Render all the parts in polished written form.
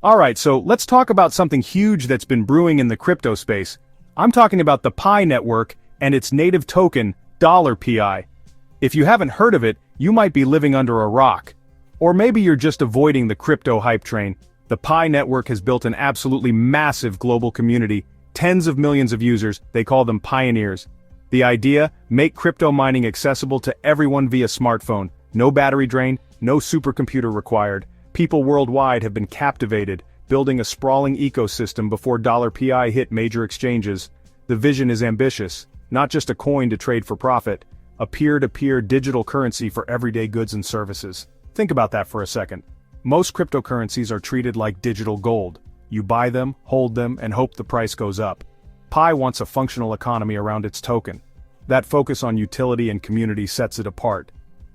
Alright, so let's talk about something huge that's been brewing in the crypto space. I'm talking about the Pi network and its native token, $Pi. If you haven't heard of it, you might be living under a rock. Or maybe you're just avoiding the crypto hype train. The Pi network has built an absolutely massive global community, tens of millions of users. They call them pioneers. The idea: make crypto mining accessible to everyone via smartphone. No battery drain, no supercomputer required. People worldwide have been captivated, building a sprawling ecosystem before $Pi hit major exchanges. The vision is ambitious, not just a coin to trade for profit, a peer-to-peer digital currency for everyday goods and services. Think about that for a second. Most cryptocurrencies are treated like digital gold. You buy them, hold them, and hope the price goes up. Pi wants a functional economy around its token. That focus on utility and community sets it apart.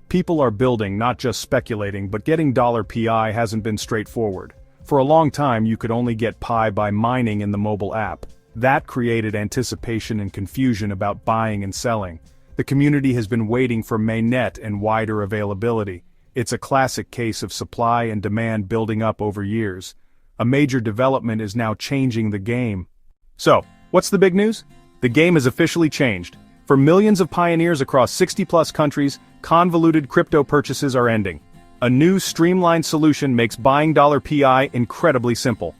People are building, not just speculating, but getting $Pi hasn't been straightforward. For a long time you could only get Pi by mining in the mobile app. That created anticipation and confusion about buying and selling. The community has been waiting for mainnet and wider availability. It's a classic case of supply and demand building up over years. A major development is now changing the game. So, what's the big news? The game has officially changed. For millions of pioneers across 60-plus countries, convoluted crypto purchases are ending. A new streamlined solution makes buying $Pi incredibly simple.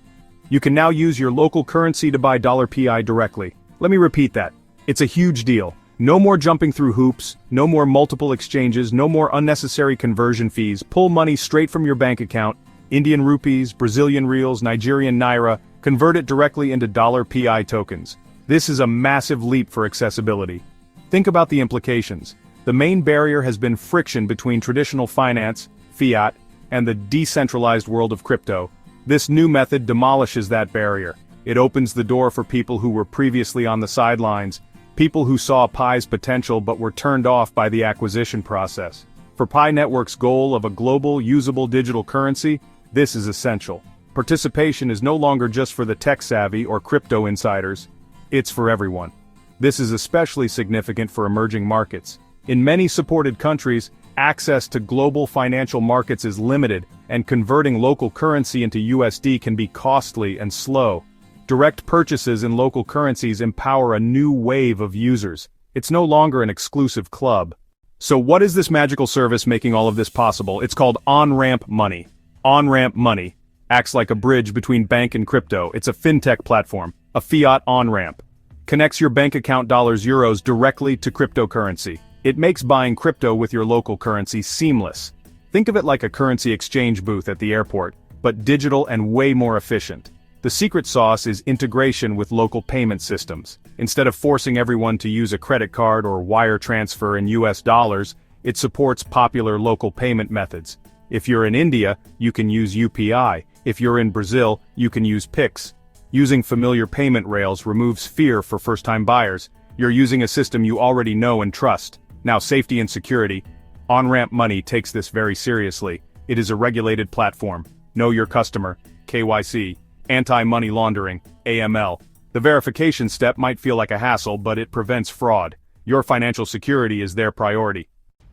You can now use your local currency to buy $Pi directly. Let me repeat that. It's a huge deal. No more jumping through hoops, no more multiple exchanges, no more unnecessary conversion fees. Pull money straight from your bank account. Indian rupees, Brazilian reals, Nigerian naira, convert it directly into $Pi tokens. This is a massive leap for accessibility. Think about the implications. The main barrier has been friction between traditional finance, fiat, and the decentralized world of crypto. This new method demolishes that barrier. It opens the door for people who were previously on the sidelines, people who saw Pi's potential but were turned off by the acquisition process. For Pi Network's goal of a global, usable digital currency, this is essential. Participation is no longer just for the tech-savvy or crypto insiders. It's for everyone. This is especially significant for emerging markets. In many supported countries, access to global financial markets is limited, and converting local currency into USD can be costly and slow. Direct purchases in local currencies empower a new wave of users. It's no longer an exclusive club. So what is this magical service making all of this possible? It's called Onramp Money. Onramp Money acts like a bridge between bank and crypto. It's a fintech platform, a fiat on-ramp. Connects your bank account dollars, euros directly to cryptocurrency. It makes buying crypto with your local currency seamless. Think of it like a currency exchange booth at the airport, but digital and way more efficient. The secret sauce is integration with local payment systems. Instead of forcing everyone to use a credit card or wire transfer in US dollars, it supports popular local payment methods. If you're in India, you can use UPI. If you're in Brazil, you can use Pix. Using familiar payment rails removes fear for first-time buyers. You're using a system you already know and trust. Now, safety and security. Onramp Money takes this very seriously. It is a regulated platform. Know your customer, KYC, anti-money laundering, AML. The verification step might feel like a hassle, but it prevents fraud. Your financial security is their priority.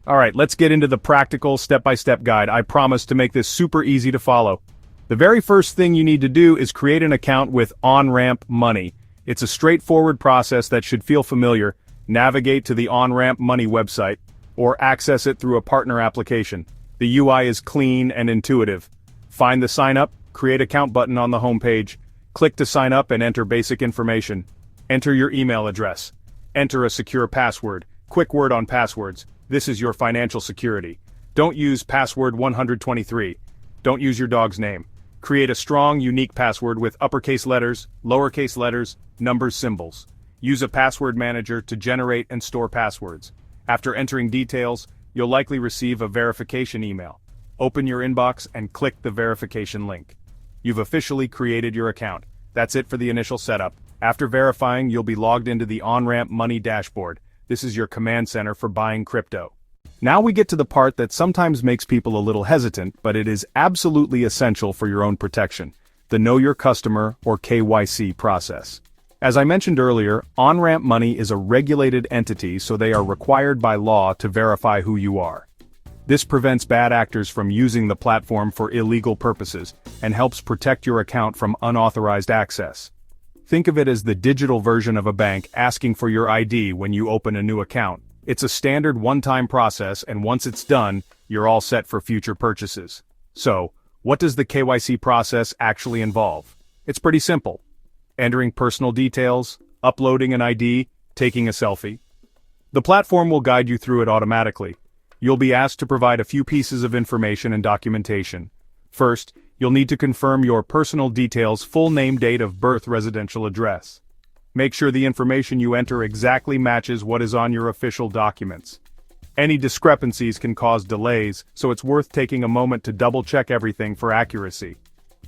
Alright, let's get into the practical, step-by-step guide. I promise to make this super easy to follow. The very first thing you need to do is create an account with Onramp Money. It's a straightforward process that should feel familiar. Navigate to the Onramp Money website, or access it through a partner application. The UI is clean and intuitive. Find the Sign Up, Create Account button on the homepage. Click to sign up and enter basic information. Enter your email address. Enter a secure password. Quick word on passwords. This is your financial security. Don't use password 123. Don't use your dog's name. Create a strong, unique password with uppercase letters, lowercase letters, numbers, symbols. Use a password manager to generate and store passwords. After entering details, you'll likely receive a verification email. Open your inbox and click the verification link. You've officially created your account. That's it for the initial setup. After verifying, you'll be logged into the Onramp Money dashboard. This is your command center for buying crypto. Now we get to the part that sometimes makes people a little hesitant, but it is absolutely essential for your own protection: the Know Your Customer or KYC process. As I mentioned earlier, Onramp Money is a regulated entity, so they are required by law to verify who you are. This prevents bad actors from using the platform for illegal purposes and helps protect your account from unauthorized access. Think of it as the digital version of a bank asking for your ID when you open a new account. It's a standard one-time process, and once it's done, you're all set for future purchases. So, what does the KYC process actually involve? It's pretty simple. Entering personal details, uploading an ID, taking a selfie. The platform will guide you through it automatically. You'll be asked to provide a few pieces of information and documentation. First, you'll need to confirm your personal details, full name, date of birth, residential address. Make sure the information you enter exactly matches what is on your official documents. Any discrepancies can cause delays, so it's worth taking a moment to double-check everything for accuracy.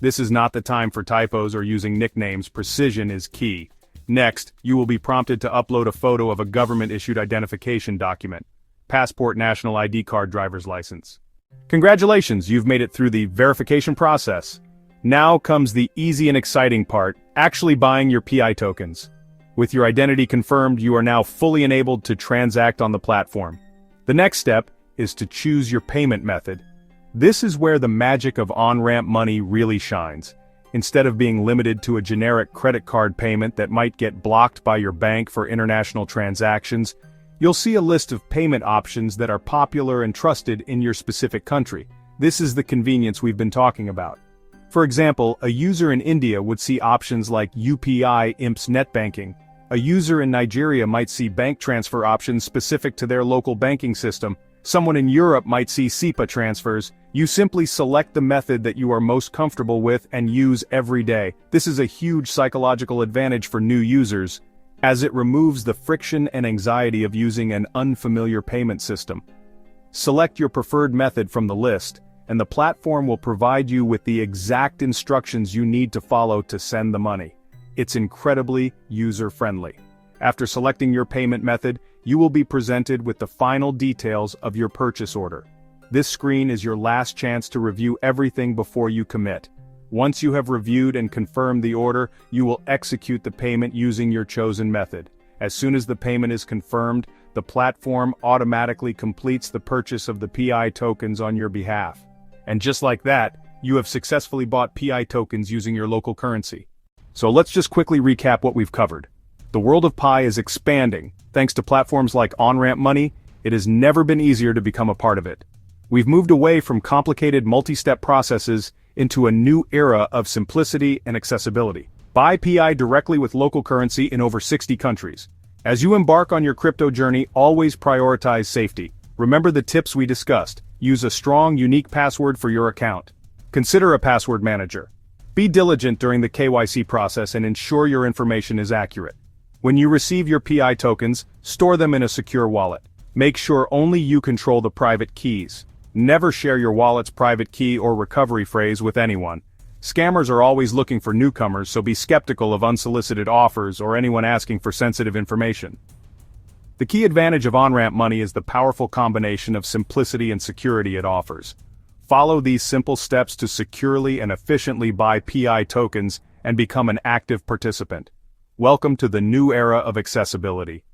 This is not the time for typos or using nicknames. Precision is key. Next, you will be prompted to upload a photo of a government-issued identification document. Passport, national ID card, driver's license. Congratulations, you've made it through the verification process. Now comes the easy and exciting part, actually buying your PI tokens. With your identity confirmed, you are now fully enabled to transact on the platform. The next step is to choose your payment method. This is where the magic of Onramp money really shines. Instead of being limited to a generic credit card payment that might get blocked by your bank for international transactions, you'll see a list of payment options that are popular and trusted in your specific country. This is the convenience we've been talking about. For example, a user in India would see options like UPI IMPS net banking. A user in Nigeria might see bank transfer options specific to their local banking system. Someone in Europe might see SEPA transfers. You simply select the method that you are most comfortable with and use every day. This is a huge psychological advantage for new users, as it removes the friction and anxiety of using an unfamiliar payment system. Select your preferred method from the list, and the platform will provide you with the exact instructions you need to follow to send the money. It's incredibly user-friendly. After selecting your payment method, you will be presented with the final details of your purchase order. This screen is your last chance to review everything before you commit. Once you have reviewed and confirmed the order, you will execute the payment using your chosen method. As soon as the payment is confirmed, the platform automatically completes the purchase of the PI tokens on your behalf. And just like that, you have successfully bought PI tokens using your local currency. So let's just quickly recap what we've covered. The world of Pi is expanding. Thanks to platforms like Onramp Money, it has never been easier to become a part of it. We've moved away from complicated multi-step processes into a new era of simplicity and accessibility. Buy PI directly with local currency in over 60 countries. As you embark on your crypto journey, always prioritize safety. Remember the tips we discussed. Use a strong, unique password for your account. Consider a password manager. Be diligent during the KYC process and ensure your information is accurate. When you receive your PI tokens, store them in a secure wallet. Make sure only you control the private keys. Never share your wallet's private key or recovery phrase with anyone. Scammers are always looking for newcomers, so be skeptical of unsolicited offers or anyone asking for sensitive information. The key advantage of Onramp Money is the powerful combination of simplicity and security it offers. Follow these simple steps to securely and efficiently buy PI tokens and become an active participant. Welcome to the new era of accessibility.